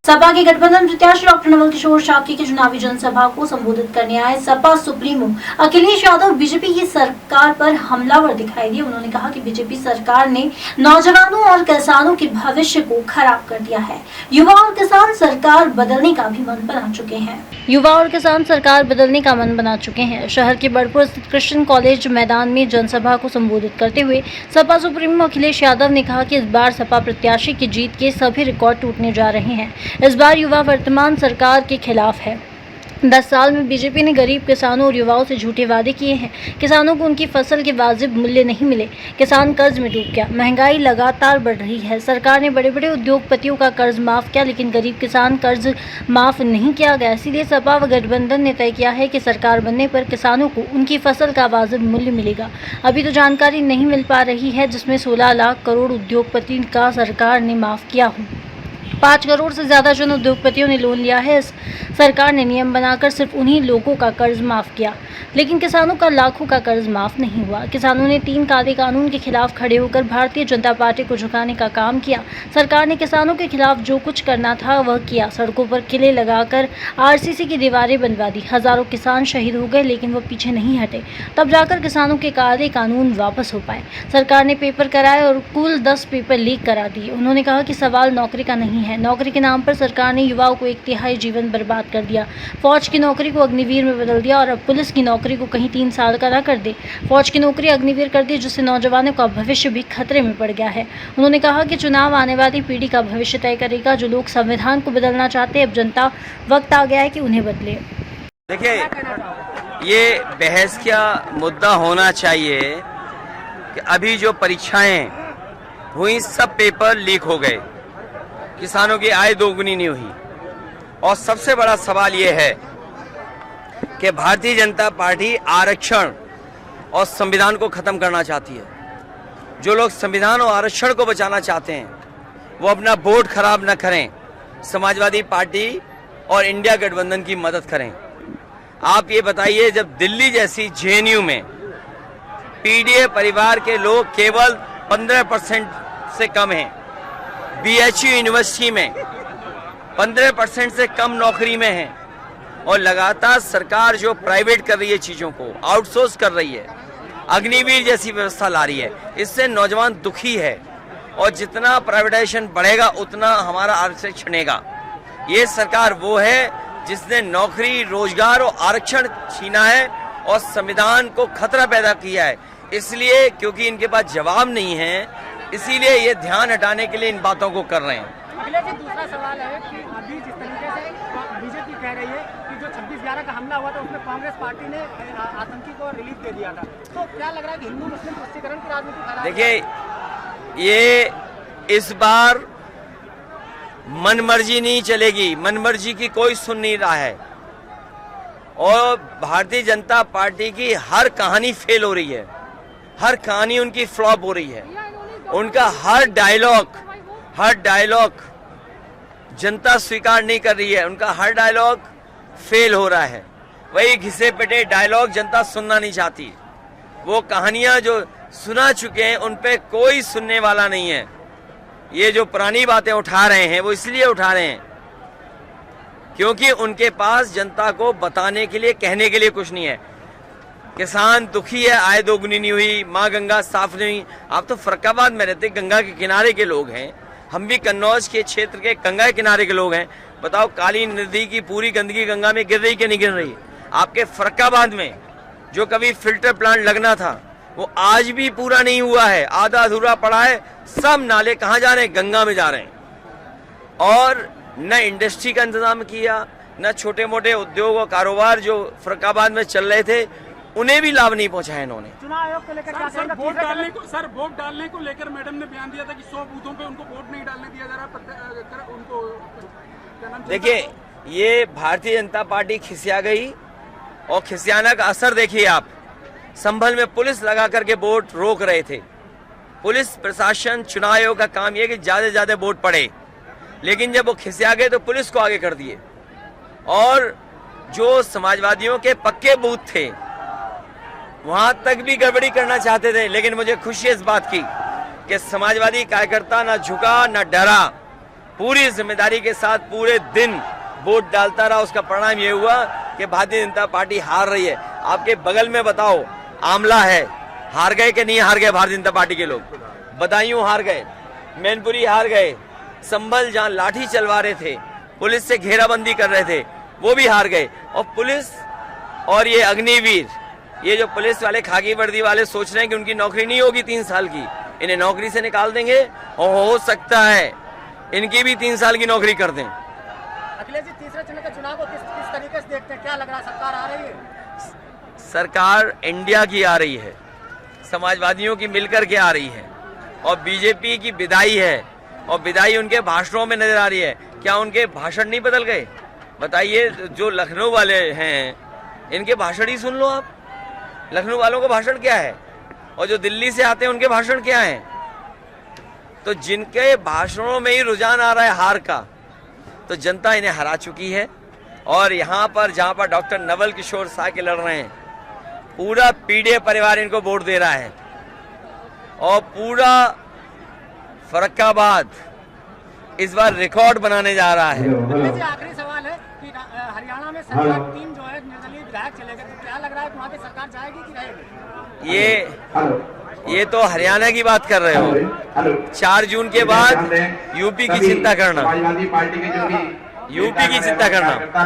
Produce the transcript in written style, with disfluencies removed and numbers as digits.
सपा के गठबंधन प्रत्याशी डॉक्टर नवल किशोर शाक्य की चुनावी जनसभा को संबोधित करने आए सपा सुप्रीमो अखिलेश यादव बीजेपी की सरकार पर हमलावर दिखाई दिए। उन्होंने कहा कि बीजेपी सरकार ने नौजवानों और किसानों के भविष्य को खराब कर दिया है। युवा और किसान सरकार बदलने का भी मन बना चुके हैं। शहर के बड़पुर स्थित क्रिश्चियन कॉलेज मैदान में जनसभा को संबोधित करते हुए सपा सुप्रीमो अखिलेश यादव ने कहा कि इस बार सपा प्रत्याशी की जीत के सभी रिकॉर्ड टूटने जा रहे हैं। इस बार युवा वर्तमान सरकार के खिलाफ है। 10 साल में बीजेपी ने गरीब किसानों और युवाओं से झूठे वादे किए हैं। किसानों को उनकी फसल के वाजिब मूल्य नहीं मिले, किसान कर्ज में डूब गया, महंगाई लगातार बढ़ रही है। सरकार ने बड़े बड़े उद्योगपतियों का कर्ज माफ किया, लेकिन गरीब किसान कर्ज माफ नहीं किया गया। इसीलिए सपा व गठबंधन ने तय किया है कि सरकार बनने पर किसानों को उनकी फसल का वाजिब मूल्य मिलेगा। अभी तो जानकारी नहीं मिल पा रही है, जिसमें 16 लाख करोड़ उद्योगपति का सरकार ने माफ किया हो। 5 करोड़ से ज्यादा जन उद्योगपतियों ने लोन लिया है। सरकार ने नियम बनाकर सिर्फ उन्हीं लोगों का कर्ज माफ किया, लेकिन किसानों का लाखों का कर्ज माफ नहीं हुआ। किसानों ने 3 काले कानून के खिलाफ खड़े होकर भारतीय जनता पार्टी को झुकाने का काम किया। सरकार ने किसानों के खिलाफ जो कुछ करना था वह किया। सड़कों पर किले लगाकर आरसीसी की दीवारें बनवा दी। हजारों किसान शहीद हो गए, लेकिन वो पीछे नहीं हटे। तब जाकर किसानों के काले कानून वापस हो पाए। सरकार ने पेपर कराए और कुल 10 पेपर लीक करा दिए। उन्होंने कहा कि सवाल नौकरी का नहीं है। नौकरी के नाम पर सरकार ने युवाओं को 1/3 जीवन बर्बाद कर दिया। फौज की नौकरी को अग्निवीर में बदल दिया और अब पुलिस की नौकरी को कहीं 3 साल का न कर दे। फौज की नौकरी अग्निवीर कर दी, जिससे नौजवानों का भविष्य भी खतरे में पड़ गया है। उन्होंने कहा कि चुनाव आने वाली पीढ़ी का भविष्य तय करेगा। जो लोग संविधान को बदलना चाहते हैं, अब जनता वक्त आ गया है कि उन्हें बदले। देखिए, ये बहस का मुद्दा होना चाहिए कि अभी जो परीक्षाएं हुई सब पेपर लीक हो गए, किसानों की आय दोगुनी नहीं हुई। और सबसे बड़ा सवाल ये है कि भारतीय जनता पार्टी आरक्षण और संविधान को खत्म करना चाहती है। जो लोग संविधान और आरक्षण को बचाना चाहते हैं वो अपना वोट खराब न करें, समाजवादी पार्टी और इंडिया गठबंधन की मदद करें। आप ये बताइए, जब दिल्ली जैसी जेएनयू में पीडीए परिवार के लोग केवल 15% से कम हैं, बीएचयू यूनिवर्सिटी में 15% से कम नौकरी में है, और लगातार सरकार जो प्राइवेट कर रही है, चीजों को आउटसोर्स कर रही है, अग्निवीर जैसी व्यवस्था ला रही है, इससे नौजवान दुखी है। और जितना प्राइवेटाइजेशन बढ़ेगा उतना हमारा आरक्षण छिनेगा। ये सरकार वो है जिसने नौकरी, रोजगार और आरक्षण छीना है और संविधान को खतरा पैदा किया है। इसलिए क्योंकि इनके पास जवाब नहीं है, इसीलिए ये ध्यान हटाने के लिए इन बातों को कर रहे हैं। अखिलेश जी, दूसरा सवाल है कि अभी जिस तरीके से बीजेपी कह रही है कि जो 26/11 का हमला हुआ था उसमें कांग्रेस पार्टी ने आतंकी को रिलीफ दे दिया था, तो क्या लग रहा है कि हिंदू मुस्लिम तुष्टीकरण की राजनीति? देखिए, ये इस बार मनमर्जी नहीं चलेगी, मनमर्जी की कोई सुन नहीं रहा है। और भारतीय जनता पार्टी की हर कहानी फेल हो रही है, हर कहानी उनकी फ्लॉप हो रही है। उनका हर डायलॉग जनता स्वीकार नहीं कर रही है, उनका हर डायलॉग फेल हो रहा है। वही घिसे पिटे डायलॉग जनता सुनना नहीं चाहती। वो कहानियां जो सुना चुके हैं उन पे कोई सुनने वाला नहीं है। ये जो पुरानी बातें उठा रहे हैं वो इसलिए उठा रहे हैं क्योंकि उनके पास जनता को बताने के लिए, कहने के लिए कुछ नहीं है। किसान दुखी है, आय दोगुनी नहीं हुई, माँ गंगा साफ नहीं हुई। आप तो फरक्काबाद में रहते, गंगा के किनारे के लोग हैं, हम भी कन्नौज के क्षेत्र के गंगा के किनारे के लोग हैं। बताओ, काली नदी की पूरी गंदगी गंगा में गिर रही कि नहीं गिर रही? आपके फरक्काबाद में जो कभी फिल्टर प्लांट लगना था वो आज भी पूरा नहीं हुआ है, आधा अधूरा पड़ा है। सब नाले कहाँ जा रहे हैं? गंगा में जा रहे हैं। और न इंडस्ट्री का इंतजाम किया, न छोटे मोटे उद्योग और कारोबार जो फरक्काबाद में चल रहे थे उन्हें भी लाभ नहीं पहुंचाया इन्होंने। चुनाव आयोग को लेकर वोट डालने को लेकर मैडम ने बयान दिया था कि 100 बूथों पे उनको वोट नहीं डालने दिया जा रहा। उनको देखिए, ये भारतीय जनता पार्टी खिसिया गई और खिसियाना का असर देखिए आप। संभल में पुलिस लगा करके वोट रोक रहे थे। पुलिस प्रशासन, चुनाव आयोग का काम यह कि ज्यादा से ज्यादा वोट पड़े, लेकिन जब वो खिसिया गए तो पुलिस को आगे कर दिए। और जो समाजवादियों के पक्के बूथ थे वहां तक भी गड़बड़ी करना चाहते थे, लेकिन मुझे खुशी है इस बात की कि समाजवादी कार्यकर्ता ना झुका ना डरा पूरी जिम्मेदारी के साथ पूरे दिन वोट डालता रहा। उसका परिणाम ये हुआ कि भारतीय जनता पार्टी हार रही है। आपके बगल में बताओ आमला है, हार गए कि नहीं हार गए भारतीय जनता पार्टी के लोग? बदायूं हार गए, मैनपुरी हार गए, संभल जहां लाठी चलवा रहे थे, पुलिस से घेराबंदी कर रहे थे, वो भी हार गए। और पुलिस और ये अग्निवीर, ये जो पुलिस वाले खाकी वर्दी वाले सोच रहे हैं कि उनकी नौकरी नहीं होगी 3 साल की, इन्हें नौकरी से निकाल देंगे और हो सकता है इनकी भी 3 साल की नौकरी कर दें। अखिलेश जी, तीसरे चरण के चुनाव को किस तरीके से देखते हैं? क्या लग रहा है, सरकार आ रही है? सरकार इंडिया की आ रही है, समाजवादियों की मिलकर के आ रही है, और बीजेपी की विदाई है, और विदाई उनके भाषणों में नजर आ रही है। क्या उनके भाषण नहीं बदल गए? बताइए, जो लखनऊ वाले हैं इनके भाषण ही सुन लो आप। लखनऊ वालों का भाषण क्या है, और जो दिल्ली से आते हैं उनके भाषण क्या हैं? तो जिनके भाषणों में ही रुझान आ रहा है हार का, तो जनता इन्हें हरा चुकी है। और यहाँ पर जहाँ पर डॉक्टर नवल किशोर साके लड़ रहे हैं, पूरा पीढ़े परिवार इनको वोट दे रहा है, और पूरा फर्रुखाबाद इस बार रिकॉर्ड बनाने जा रहा है। आखिरी सवाल है कि हरियाणा में सरकार 3 जो है निर्दलीय विधायक चले गए, तो क्या लग रहा है कि वहाँ पे सरकार जाएगी कि रहेगी? ये तो हरियाणा की बात कर रहे हो। 4 जून के बाद यूपी की चिंता करना, यूपी की चिंता करना।